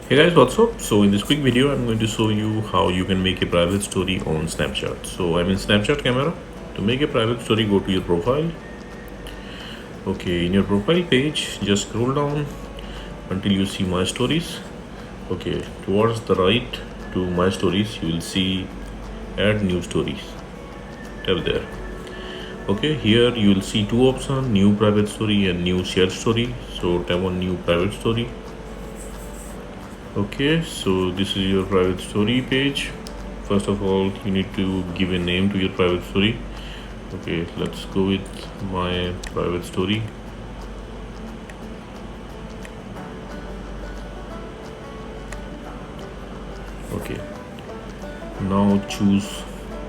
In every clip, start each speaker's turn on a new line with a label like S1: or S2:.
S1: Hey guys, what's up? So in this quick video I'm going to show you how you can make a private story on Snapchat. So I'm in Snapchat camera. To make a private story, go to your profile. Okay, in your profile page, just scroll down until you see my stories. Okay, towards the right to my stories, you will see add new stories. Tap there. Okay, here you will see two options, new private story and new shared story. So tap on new private story. Okay, so this is your private story page. First of all, you need to give a name to your private story. Okay, let's go with my private story. Okay, now choose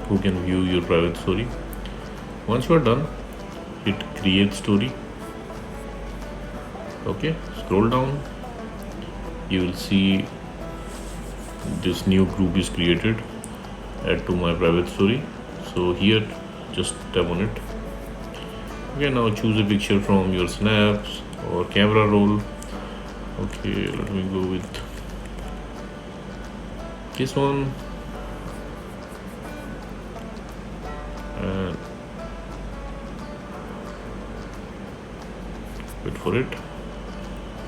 S1: who can view your private story. Once you are done, hit create story. Okay, scroll down, you will see this new group is created. Add to my private story. So here, just tap on it. Okay, now choose a picture from your snaps or camera roll. Okay, let me go with this one. And wait for it.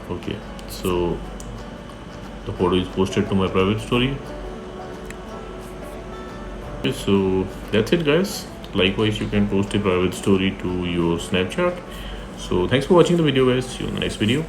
S1: Okay, so the photo is posted to my private story. Okay, so that's it guys. Likewise, you can post a private story to your Snapchat. So thanks for watching the video guys. See you in the next video.